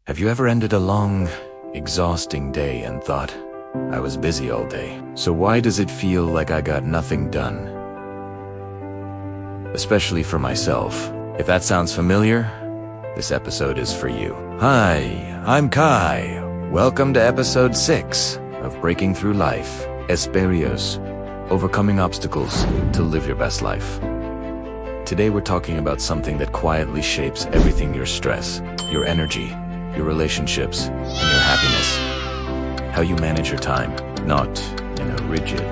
Have you ever ended a long, exhausting day and thought, I was busy all day, so why does it feel like I got nothing done? Especially for myself. If that sounds familiar, this episode is for you. Hi, I'm Kai. Welcome to episode 6 of Breaking Through Life. Esperios, overcoming obstacles to live your best life. Today we're talking about something that quietly shapes everything: your stress, your energy, your relationships, and your happiness. How you manage your time, not in a rigid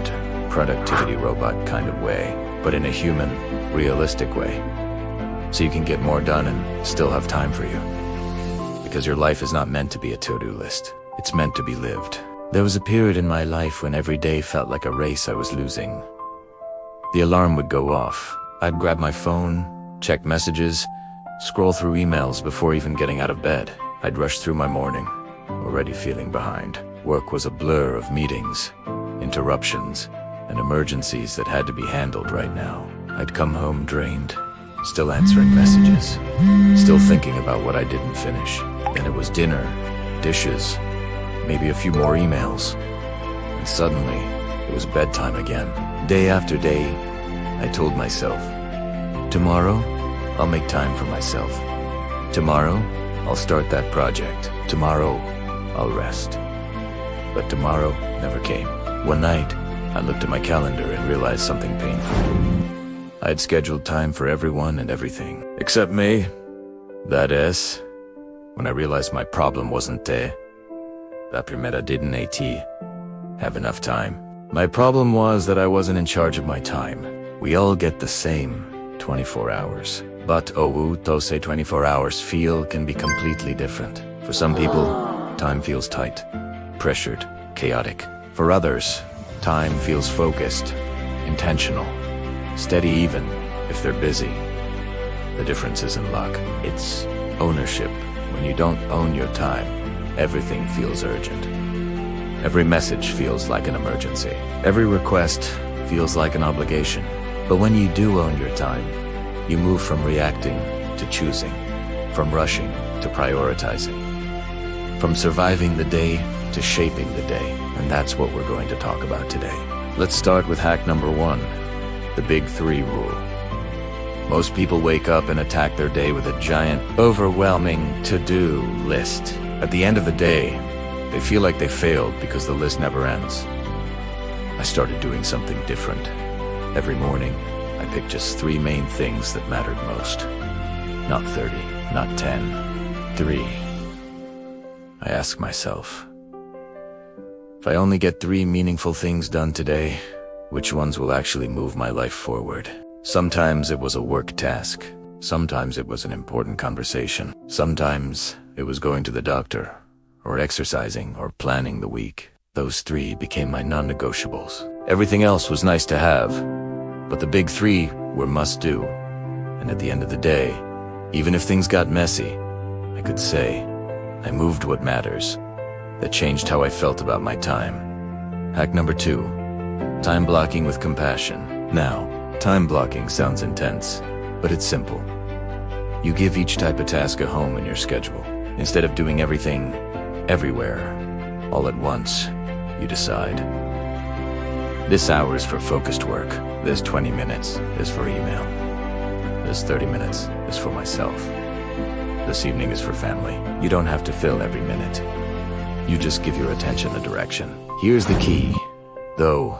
productivity robot kind of way, but in a human, realistic way. So you can get more done and still have time for you. Because your life is not meant to be a to-do list. It's meant to be lived. There was a period in my life when every day felt like a race I was losing. The alarm would go off. I'd grab my phone, check messages, scroll through emails before even getting out of bed. I'd rush through my morning, already feeling behind. Work was a blur of meetings, interruptions, and emergencies that had to be handled right now. I'd come home drained, still answering messages, still thinking about what I didn't finish. Then it was dinner, dishes, maybe a few more emails. And suddenly, it was bedtime again. Day after day, I told myself, tomorrow, I'll make time for myself. Tomorrow, I'll start that project. Tomorrow, I'll rest. But tomorrow never came. One night, I looked at my calendar and realized something painful. I had scheduled time for everyone and everything, except me. That is, when I realized my problem wasn't there. La primera didn't have enough time. My problem was that I wasn't in charge of my time. We all get the same 24 hours. But those 24 hours can be completely different. For some people, time feels tight, pressured, chaotic. For others, time feels focused, intentional, steady even if they're busy. The difference isn't luck, it's ownership. When you don't own your time, everything feels urgent. Every message feels like an emergency. Every request feels like an obligation. But when you do own your time, you move from reacting to choosing, from rushing to prioritizing, from surviving the day to shaping the day. And that's what we're going to talk about today. Let's start with hack number 1, the Big 3 rule. Most people wake up and attack their day with a giant, overwhelming to-do list. At the end of the day, they feel like they failed because the list never ends. I started doing something different. Every morning, I picked just 3 main things that mattered most. Not 30, not 10, 3. I ask myself, if I only get 3 meaningful things done today, which ones will actually move my life forward? Sometimes it was a work task. Sometimes it was an important conversation. Sometimes it was going to the doctor, or exercising, or planning the week. Those 3 became my non-negotiables. Everything else was nice to have, but the big 3 were must-do. And at the end of the day, even if things got messy, I could say, I moved what matters. That changed how I felt about my time. Hack number 2, time blocking with compassion. Now, time blocking sounds intense, but it's simple. You give each type of task a home in your schedule. Instead of doing everything, everywhere, all at once, you decide. This hour is for focused work. This 20 minutes is for email. This 30 minutes is for myself. This evening is for family. You don't have to fill every minute. You just give your attention a direction. Here's the key, though.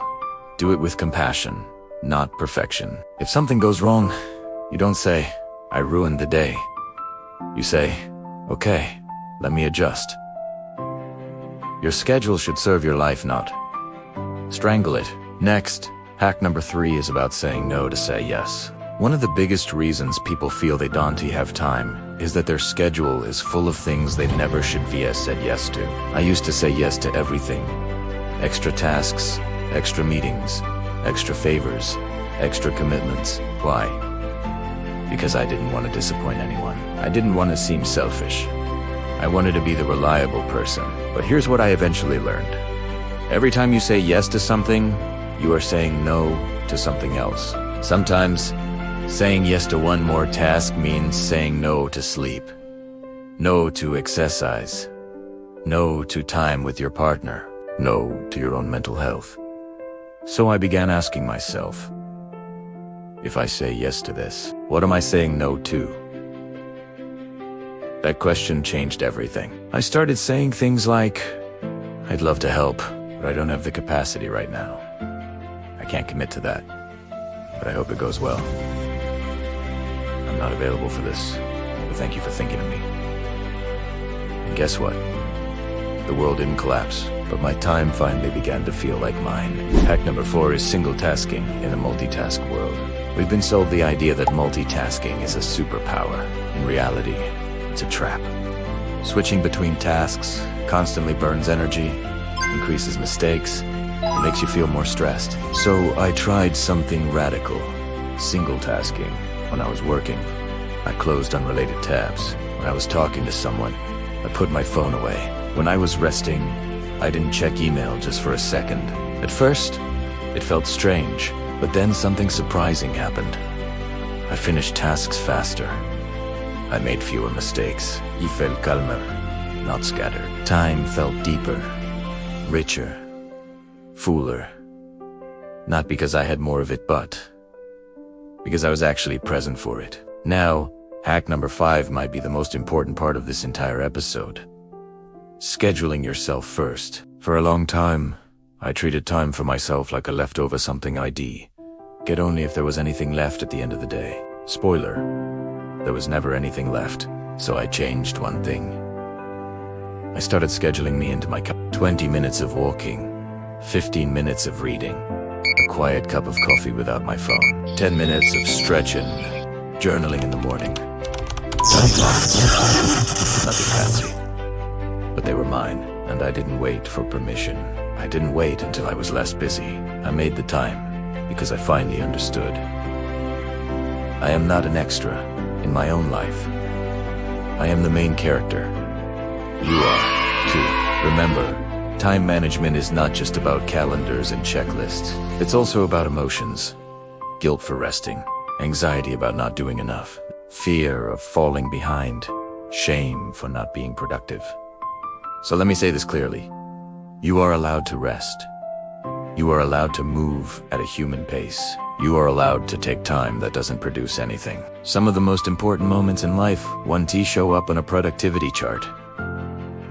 Do it with compassion, not perfection. If something goes wrong, you don't say, I ruined the day. You say, okay, let me adjust. Your schedule should serve your life, not strangle it. Next, hack number 3 is about saying no to say yes. One of the biggest reasons people feel they don't have time is that their schedule is full of things they never should have said yes to. I used to say yes to everything. Extra tasks, extra meetings, extra favors, extra commitments. Why? Because I didn't want to disappoint anyone. I didn't want to seem selfish. I wanted to be the reliable person. But here's what I eventually learned. Every time you say yes to something, you are saying no to something else. Sometimes, saying yes to one more task means saying no to sleep. No to exercise. No to time with your partner. No to your own mental health. So I began asking myself, if I say yes to this, what am I saying no to? That question changed everything. I started saying things like, I'd love to help, but I don't have the capacity right now. I can't commit to that, but I hope it goes well. I'm not available for this, but thank you for thinking of me. And guess what? The world didn't collapse, but my time finally began to feel like mine. Hack number 4 is single tasking in a multitask world. We've been sold the idea that multitasking is a superpower. In reality, it's a trap. Switching between tasks constantly burns energy, increases mistakes, and makes you feel more stressed. So I tried something radical, single tasking. When I was working, I closed unrelated tabs. When I was talking to someone, I put my phone away. When I was resting, I didn't check email just for a second. At first, it felt strange, but then something surprising happened. I finished tasks faster. I made fewer mistakes. I felt calmer, not scattered. Time felt deeper, richer, fuller. Not because I had more of it, but because I was actually present for it. Now, hack number 5 might be the most important part of this entire episode. Scheduling yourself first. For a long time, I treated time for myself like a leftover something I'd get only if there was anything left at the end of the day. Spoiler, there was never anything left, so I changed one thing. I started scheduling me into my 20 minutes of walking, 15 minutes of reading, a quiet cup of coffee without my phone, 10 minutes of stretching, journaling in the morning. Nothing fancy, but they were mine, and I didn't wait for permission. I didn't wait until I was less busy. I made the time because I finally understood. I am not an extra in my own life. I am the main character. You are, too. Remember, time management is not just about calendars and checklists. It's also about emotions. Guilt for resting, anxiety about not doing enough, fear of falling behind, shame for not being productive. So let me say this clearly. You are allowed to rest. You are allowed to move at a human pace. You are allowed to take time that doesn't produce anything. Some of the most important moments in life, 1T, show up on a productivity chart.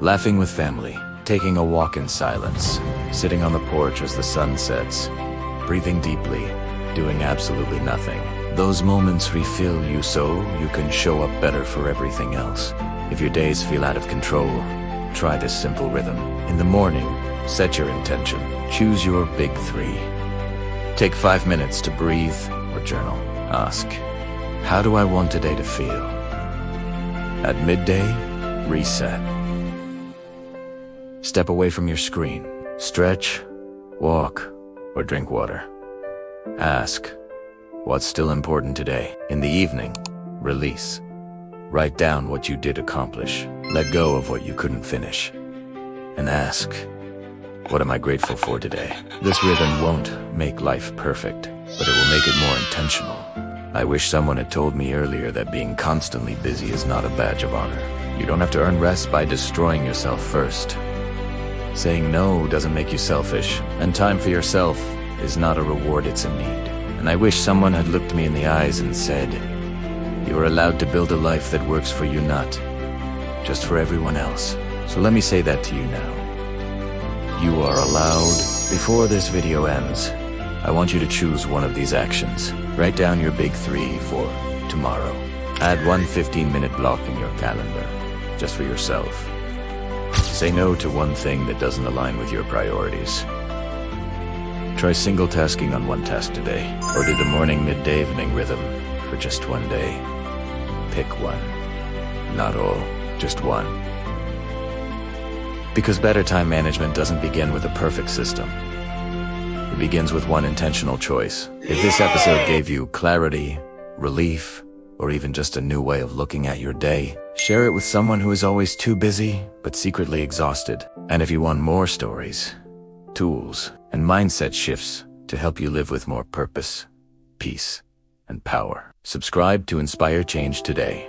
Laughing with family, taking a walk in silence, sitting on the porch as the sun sets, breathing deeply, doing absolutely nothing. Those moments refill you so you can show up better for everything else. If your days feel out of control, try this simple rhythm. In the morning, set your intention. Choose your big 3. Take 5 minutes to breathe or journal. Ask, how do I want today to feel? At midday, reset. Step away from your screen. Stretch, walk, or drink water. Ask, what's still important today? In the evening, release. Write down what you did accomplish. Let go of what you couldn't finish. And ask, what am I grateful for today? This rhythm won't make life perfect, but it will make it more intentional. I wish someone had told me earlier that being constantly busy is not a badge of honor. You don't have to earn rest by destroying yourself first. Saying no doesn't make you selfish, and time for yourself is not a reward, it's a need. And I wish someone had looked me in the eyes and said, you are allowed to build a life that works for you, not just for everyone else. So let me say that to you now. You are allowed. Before this video ends, I want you to choose one of these actions. Write down your big 3 for tomorrow. Add one 15-minute block in your calendar, just for yourself. Say no to one thing that doesn't align with your priorities. Try single tasking on one task today, or do the morning, midday, evening rhythm for just one day. Pick one. Not all, just one. Because better time management doesn't begin with a perfect system. It begins with one intentional choice. If this episode gave you clarity, relief, or even just a new way of looking at your day, share it with someone who is always too busy, but secretly exhausted. And if you want more stories, tools, and mindset shifts to help you live with more purpose, peace, and power, subscribe to Inspire Change today.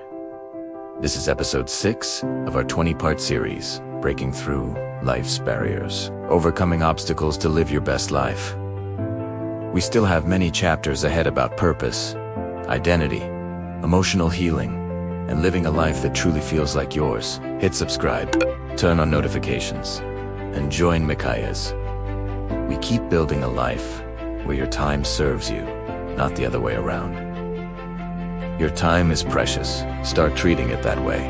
This is episode 6 of our 20-part series, Breaking Through Life's Barriers, Overcoming Obstacles to Live Your Best Life. We still have many chapters ahead about purpose, identity, emotional healing, and living a life that truly feels like yours. Hit subscribe, turn on notifications, and join Mikhaya's. We keep building a life where your time serves you, not the other way around. Your time is precious. Start treating it that way.